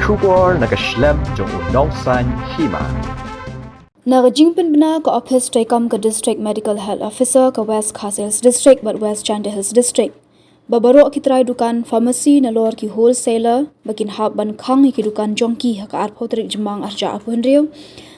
Shubor nakaslem jong unongsan hima. Nagajingpin bina ka office Traicom ka District Medical Health Officer ka West Khasi District but West Chandy Hills District. Babaro kitrai dukan pharmacy na lor ki wholesaler bakin hab ban khang ki dukan jongki ka arpotrik jemang arja apunriu.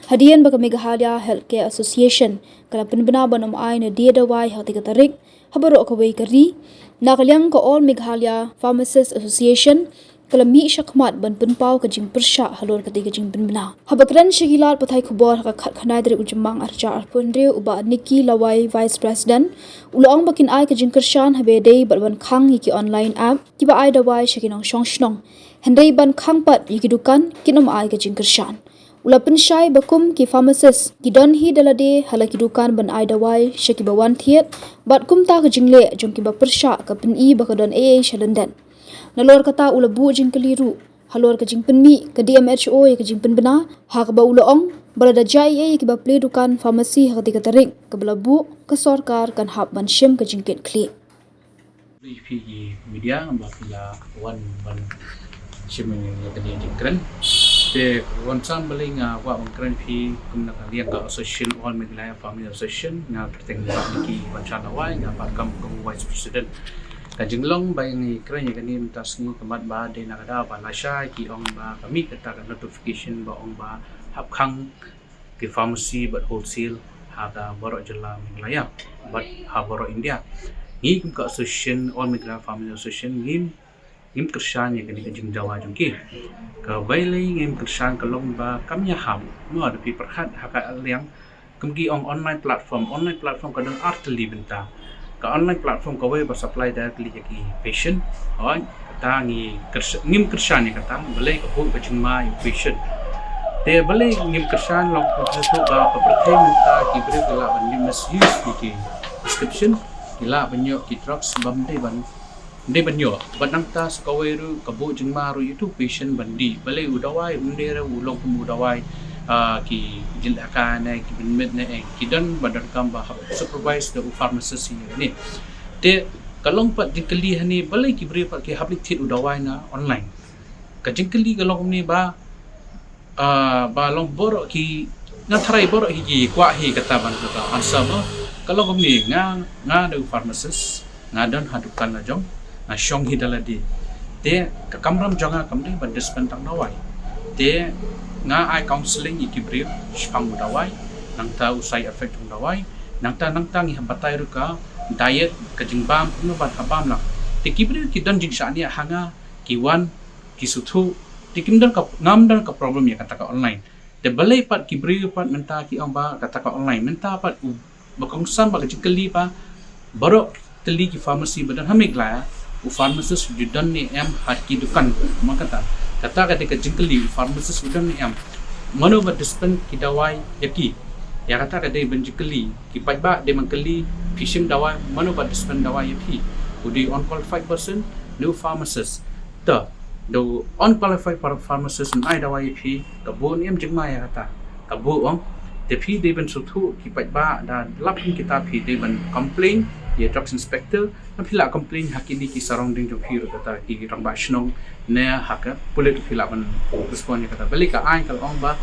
Hadian baka Meghalaya Healthcare Association kala penbina banom ai na dia dawai hati ka tarik habaro ka wei kari. Nakalyang ka All Meghalaya Pharmacists Association kala mi syakmat ban penpau ka jing persya halor ka tiga jing penbina. Habakran syagilar patai kubor ka khat khanai dari ujemang arja arpunriu uba Nikki Lawai Vice President ulong bakin ai ka jing kersyan habe dei ban khang ki online app kiba ai dawai syaginong shongshnong hendai ban khang pat yiki dukan kinom ai ka jing kersyan. Ula pensyai bakum ki pharmacist ki don hi dalade halaki dukan ban ai dawai syaki bawan thiet bat kum ta ka jingle jong ki ba persya ka peni baka don AA Shalandan. Nalor kata ula bu jing keliru halor ka jing penmi ka DMHO ya ka jing penbena ha ka ba ula ong balada jai ya ki ba ple dukan pharmacy ha ka tarik ka bala bu ka sorkar kan hab ban shim ka jing ket kli PG media bakila wan ban shiming ya kadi jingkran de wan sam baling wa bangkran pi kumna ka liya ka association All Meghalaya Family Association nga perteng ba ki wancana wai nga pakam kong vice president kajinglong bay ni kranya kanim tas ni kamat ba de nakada ba lasha ki ong ba kami kata ka notification ba ong ba hapkhang ki pharmacy but wholesale hada boro jilla Meghalaya but ha boro India ni kum ka association All Meghalaya Family Association ngim kershan ya kani kajing jawa jongki ka bailai ngim kershan kalong ba kamya ham mo ada pi perhat haka liang kumki ong online platform kadang artli benta ka online platform ka way ba supply directly ki patient hoy ta ngim kershan ya kata balai ka ho bajing ma yung patient te balai ngim kershan long ko ba papertay minta ki bre kala ban ni misuse ki prescription kila banyo ki drugs bamde ban de banyo banang ta sa kaway ru kabo jing ma ru itu patient bandi balai udawai undera ulong pemudawai ki jilaka na ki binmet na ki dan badan kamba supervise the pharmacist ni te kalong pat jingkeli hani balai ki bri pat ki hablitit udawai na online ka jingkeli kalong ni ba long boro ki na tharai boro hi kwa hi kata ban kata ansaba kalong ni nga the pharmacist nga dan hadukan na jong na syong hi daladi te ka kamram jonga kamri ban dispen tang dawai te nga ai counseling ikibri spang dawai nang ta usai effect ng dawai nang ta ngi habatay ru ka diet ka jingbam no bat habam la te kibri ki don jing shani hanga ki wan ki suthu te kimdan ka ngamdan ka problem ya kata ka online te balai pat kibri pat menta ki ong ba kata ka online menta pat bakong sam ba jikeli pa baro teli ki pharmacy badan hamigla pharmacist judan ni em hat ki dukan makata kata ka jingkeli pharmacist judan ni em mano ba dispen ki dawai yaki ya kata ka de benjikeli ki pajba de mangkeli fishim dawai mano ba dispen dawai yaki udi unqualified person no pharmacist ta do unqualified pharmacist nai dawai yaki kabun em jingma ya kata kabu ong te phi de ben suthu ki pajba da lapin kita phi de ben complain ye drugs inspector na phila complain hakini ki surrounding jo phi kata ki rang ba shnong ne haka pulit phila ban respond kata balika ai kal ong ba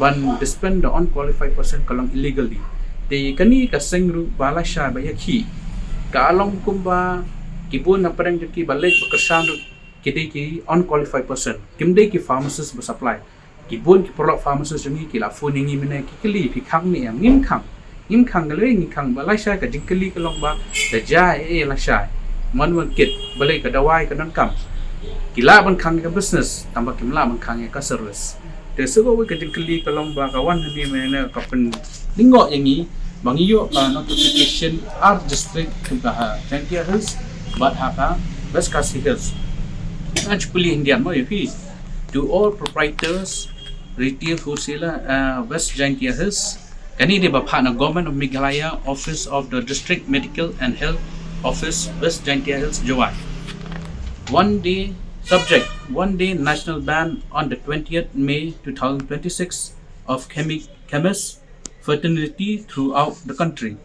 ban dispen the unqualified person kalong illegally te kani ka sengru bala sha ba yakhi ka along kumba kibun na parang ki balik bekersan kidi ki unqualified person kimde ki pharmacist ba supply kibun ki product pharmacist jongi ki la phone ngi mena ki kili phi khang ni am ngim khang gale ngi khang ba la sha ka jingkeli ka long ba da jai la sha man kit balai ka dawai ka nan kam kila ban khang ka business tamba kimla ban khang ka service te sugo we ka jingkeli ka long ba ka wan ni mena ka pen lingo yangi bangiyo ka notification are district ka Chandy Hills but haka West Khasi Hills actually Indian mo yapi to all proprietors retail wholesaler West Chandy Hills kani de bapha na government of Meghalaya Office of the District Medical and Health Office West Chandy Hills Jawai one day national ban on the 20th May 2026 of chemist fraternity throughout the country.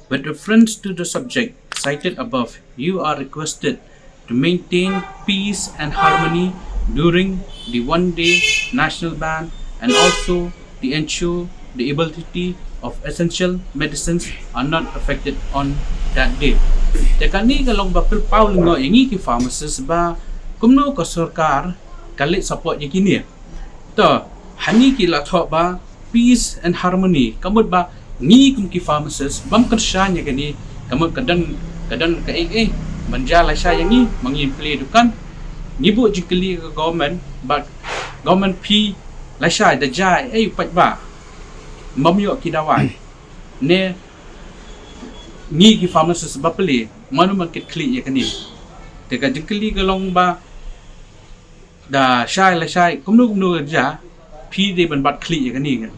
With reference to the subject cited above, you are requested to maintain peace and harmony during the one-day national ban, and also to ensure the ability of essential medicines are not affected on that day. Tekani kalong bapil paulingo yangi ki pharmacist ba kumno ko sarkar kalit support yang kini. To hani ki la thok ba peace and harmony kamut ba ni kum ki pharmacist bam kersanya kini kamut kadan ka menjala saya ni mengimpli dukan nibu jikli ke government but government pi la sai da jai pat ba mamyo ki dawai ne ni ki pharmacist ba peli manu market kli ya kani te ka jikli galong ba da sai la sai kumnu ja pi de ban bat kli ya kani kan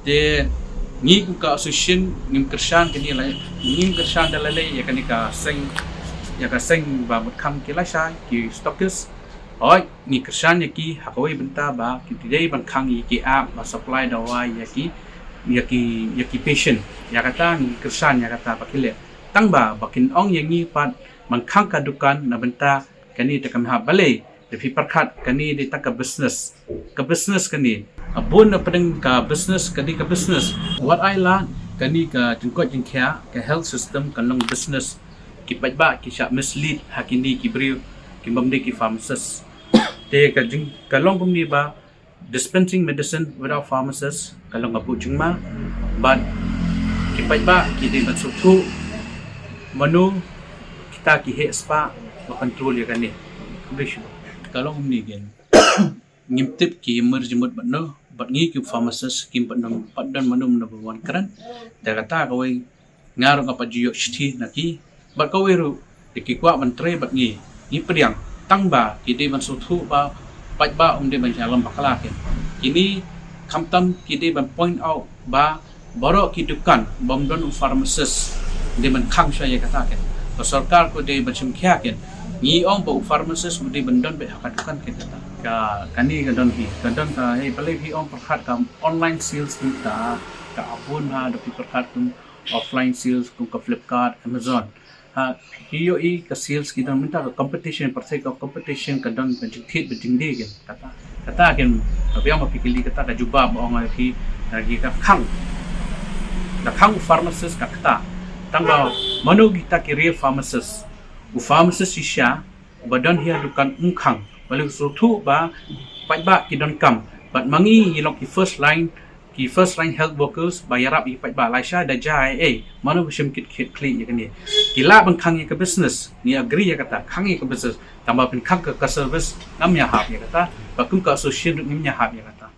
te ni ka association ngim kersan kani la ngim kersan dalale ya kani ka seng ya ka seng ba mut kham ki la sai ki stockist oi ni kersan ya ki hakoi benta ba ki tidai ban khang ki app ba supply dawai ya ki patient ya kata ni kersan ya kata pakile tang ba bakin ong yang ni pat man khang ka dukan na benta kani te kam ha bale de pi parkhat kani de ta ka business kani abun na padang ka business kani ka business what I learn kani ka jengkot jengkhia ka health system kan long business ki ba ki sha mislead hakini ki briu ki mamde ki pharmacist te ka jing ka long bum ni ba dispensing medicine without pharmacist kalau ngapu jengma but ki ba ki de ban sutu manu kita ki he spa ba control ya kani bish kalau ni gen ngimtip ki emergent batno bat ngi ki pharmacist kim padang padan manum na bawan kran da kata kawai ngarong apa jiyo shti naki bat kawai ru ki kwa mantre bat ngi ni pediang tangba ki de ban sutu ba ba de ban jalam bakala ken ini kamtam ki de ban point out ba baro ki dukan bom don pharmacist de ban khang sha ya kata ken to sarkar ko de ban chimkhya ken ni ong bo pharmacist de ban don be hakadukan ken kata ka kani ka don ka hey pale hi ong perkhat kam online sales kita ka abun ha do perkhat kum offline sales kum ka Flipkart Amazon ha hiyo ka sales kita minta ka competition per se ka competition ka don ka jithit beding de ken kata ken abiang mapikili kata ka jubab ong hi lagi ka khang pharmacist ka kata tangga manu kita ki real pharmacist u pharmacist sisha badan hiya dukan khang balik sutu ba ba ki don kam but mangi yelok ki first line health workers bayarap i ba laisha da jai manu bishim kit kli ya kani kila bang khang ya ka business ni agree ya kata khang ya ka business tambah pin khang ka service ngam ya hab ya kata bakum ka associate ngam ya hab ya kata